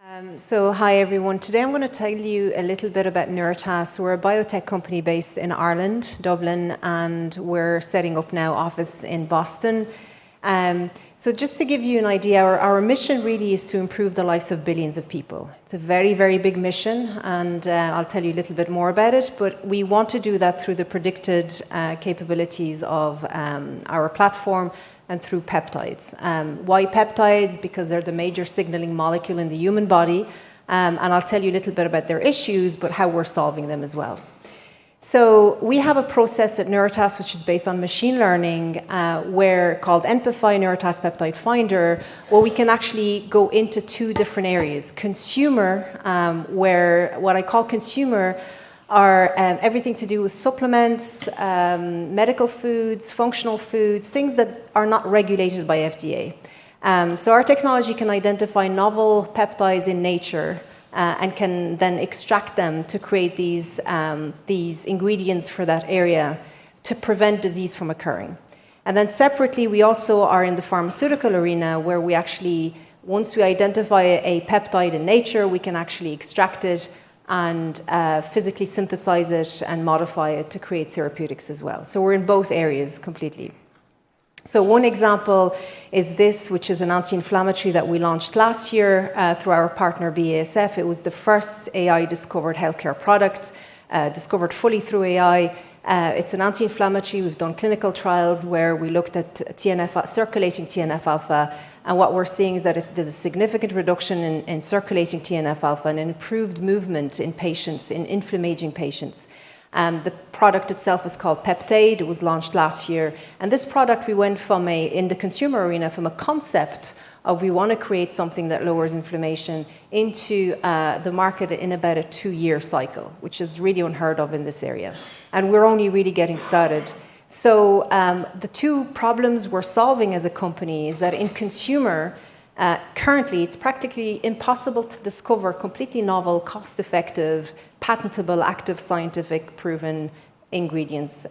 Hi everyone. Today I'm going to tell you a little bit about Nuritas. We're a biotech company based in Ireland, Dublin, and we're setting up now office in Boston. So just to give you an idea, our mission really is to improve the lives of billions of people. It's a very, very big mission, and I'll tell you a little bit more about it, but we want to do that through the predicted capabilities of our platform and through peptides. Why peptides? Because they're the major signaling molecule in the human body, and I'll tell you a little bit about their issues, but how we're solving them as well. So we have a process at Nuritas which is based on machine learning, where called Amplify Nuritas Peptide Finder, where we can actually go into two different areas. Consumer, where what I call consumer are everything to do with supplements, medical foods, functional foods, things that are not regulated by FDA. So our technology can identify novel peptides in nature and can then extract them to create these ingredients for that area to prevent disease from occurring. And then separately, we also are in the pharmaceutical arena where we actually, once we identify a peptide in nature, we can actually extract it and physically synthesize it and modify it to create therapeutics as well. So we're in both areas completely. So one example is this, which is an anti-inflammatory that we launched last year through our partner BASF. It was the first AI-discovered healthcare product, discovered fully through AI. It's an anti-inflammatory. We've done clinical trials where we looked at circulating TNF-alpha, and what we're seeing is that there's a significant reduction in circulating TNF-alpha and an improved movement in patients, in inflammaging patients. The product itself is called Peptide. It was launched last year. And this product, we went from in the consumer arena, from a concept of we want to create something that lowers inflammation into the market in about a 2-year cycle, which is really unheard of in this area. And we're only really getting started. So the two problems we're solving as a company is that in consumer, currently, it's practically impossible to discover completely novel, cost-effective, patentable, active, scientific, proven ingredients.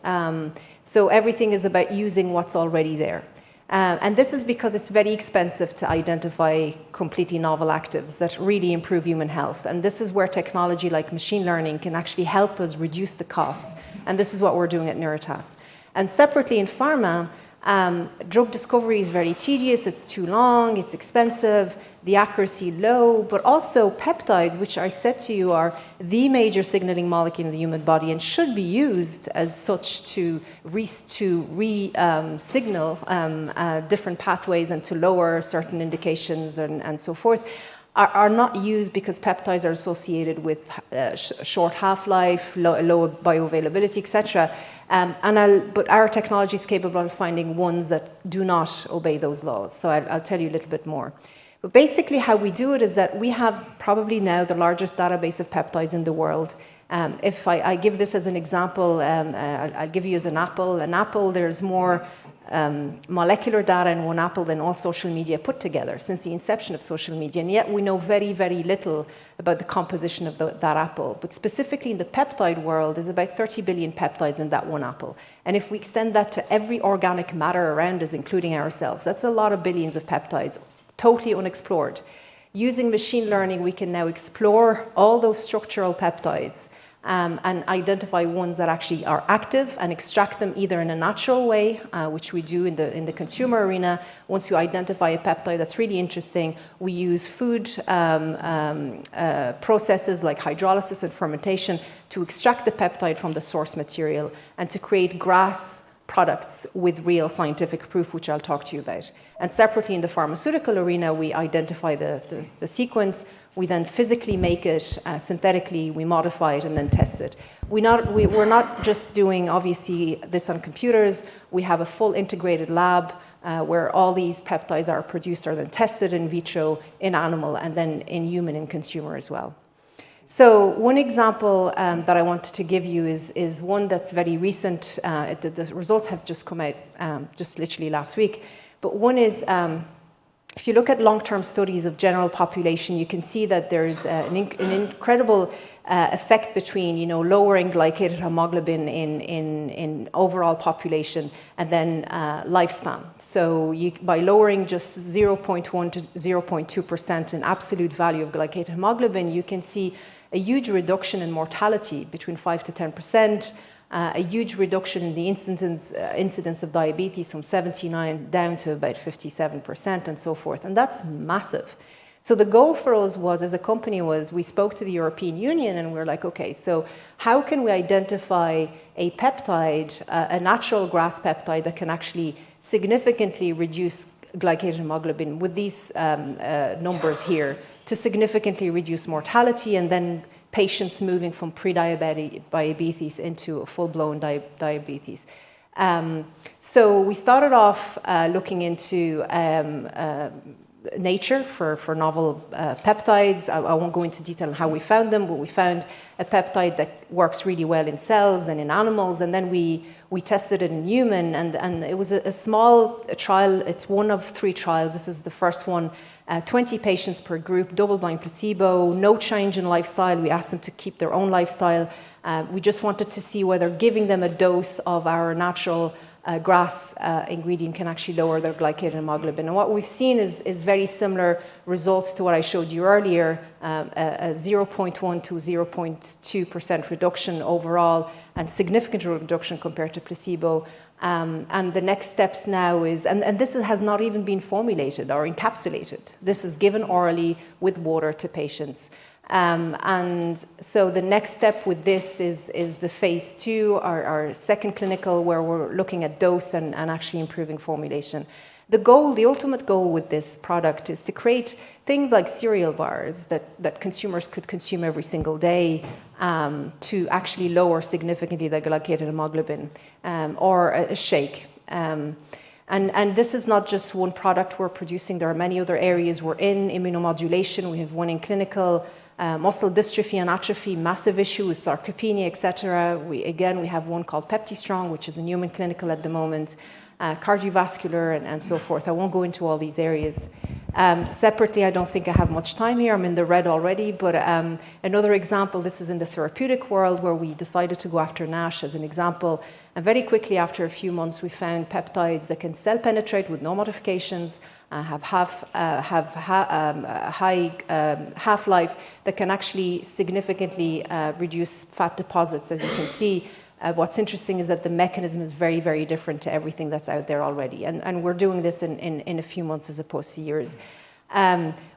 So everything is about using what's already there. And this is because it's very expensive to identify completely novel actives that really improve human health. And this is where technology like machine learning can actually help us reduce the cost. And this is what we're doing at Nuritas. And separately in pharma, drug discovery is very tedious, it's too long, it's expensive, the accuracy low, but also peptides, which I said to you are the major signaling molecule in the human body and should be used as such to signal different pathways and to lower certain indications and so forth, are not used because peptides are associated with short half-life, low bioavailability, etc. But our technology is capable of finding ones that do not obey those laws. So I'll tell you a little bit more. But basically how we do it is that we have probably now the largest database of peptides in the world. If I give this as an example, I'll give you as an apple. An apple, there's more molecular data in one apple than all social media put together since the inception of social media. And yet we know very, very little about the composition of that apple. But specifically in the peptide world, there's about 30 billion peptides in that one apple. And if we extend that to every organic matter around us, including ourselves, that's a lot of billions of peptides, totally unexplored. Using machine learning, we can now explore all those structural peptides and identify ones that actually are active and extract them either in a natural way, which we do in the consumer arena. Once you identify a peptide that's really interesting, we use food processes like hydrolysis and fermentation to extract the peptide from the source material and to create GRAS products with real scientific proof, which I'll talk to you about. And separately in the pharmaceutical arena, we identify the sequence. We then physically make it, synthetically, we modify it and then test it. We're not just doing, obviously, this on computers. We have a full integrated lab where all these peptides are produced or then tested in vitro, in animal, and then in human and consumer as well. So one example that I wanted to give you is one that's very recent. The results have just come out just literally last week. But one is if you look at long-term studies of general population, you can see that there's an incredible effect between, lowering glycated hemoglobin in overall population and then lifespan. So by lowering just 0.1 to 0.2% in absolute value of glycated hemoglobin, you can see a huge reduction in mortality between 5 to 10%, a huge reduction in the incidence of diabetes from 79 down to about 57% and so forth. And that's massive. So the goal for us was, as a company, we spoke to the European Union and we're like, okay, so how can we identify a peptide, a natural GRAS peptide that can actually significantly reduce glycated hemoglobin with these numbers here to significantly reduce mortality and then patients moving from pre-diabetes into a full-blown diabetes. So we started off looking into nature for novel peptides. I won't go into detail on how we found them, but we found a peptide that works really well in cells and in animals, and then we tested it in human, and it was a small trial. It's one of 3 trials. This is the first one. 20 patients per group, double-blind placebo, no change in lifestyle. We asked them to keep their own lifestyle. We just wanted to see whether giving them a dose of our natural GRAS ingredient can actually lower their glycated hemoglobin. And what we've seen is very similar results to what I showed you earlier, a 0.1 to 0.2% reduction overall and significant reduction compared to placebo. And the next steps now is, and this has not even been formulated or encapsulated. This is given orally with water to patients. And so the next step with this is the phase 2, our second clinical, where we're looking at dose and actually improving formulation. The ultimate goal with this product is to create things like cereal bars that consumers could consume every single day to actually lower significantly the glycated hemoglobin, or a shake. And this is not just one product we're producing. There are many other areas we're in. Immunomodulation, we have one in clinical. Muscle dystrophy and atrophy, massive issue with sarcopenia, etc. We have one called Peptistrong, which is in human clinical at the moment. Cardiovascular and so forth. I won't go into all these areas. Separately, I don't think I have much time here. I'm in the red already, but another example, this is in the therapeutic world where we decided to go after NASH as an example. And very quickly, after a few months, we found peptides that can cell penetrate with no modifications, have high half-life that can actually significantly reduce fat deposits, as you can see. What's interesting is that the mechanism is very, very different to everything that's out there already. And we're doing this in a few months as opposed to years.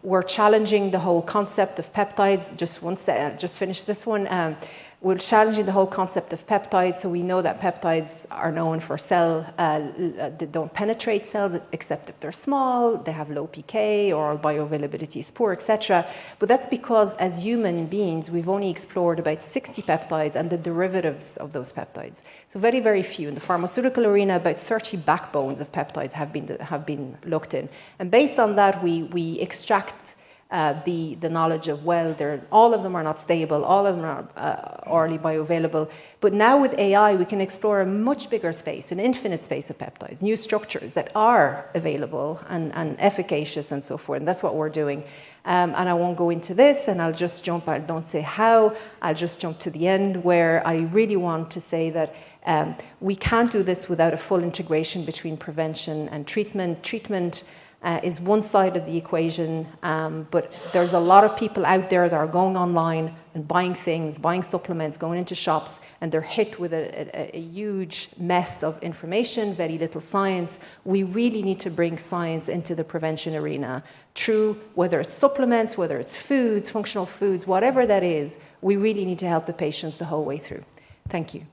We're challenging the whole concept of peptides. Just finish this one. We're challenging the whole concept of peptides. So we know that peptides are known for they don't penetrate cells except if they're small, they have low PK or bioavailability is poor, etc. But that's because as human beings, we've only explored about 60 peptides and the derivatives of those peptides. So very, very few. In the pharmaceutical arena, about 30 backbones of peptides have been looked in. And based on that, we extract the knowledge of, all of them are not stable, all of them are orally bioavailable. But now with AI, we can explore a much bigger space, an infinite space of peptides, new structures that are available and efficacious and so forth. And that's what we're doing. And I won't go into this, and I'll just jump, I don't say how, I'll just jump to the end where I really want to say that we can't do this without a full integration between prevention and treatment. Treatment is one side of the equation, but there's a lot of people out there that are going online and buying things, buying supplements, going into shops, and they're hit with a huge mess of information, very little science. We really need to bring science into the prevention arena. True, whether it's supplements, whether it's foods, functional foods, whatever that is, we really need to help the patients the whole way through. Thank you.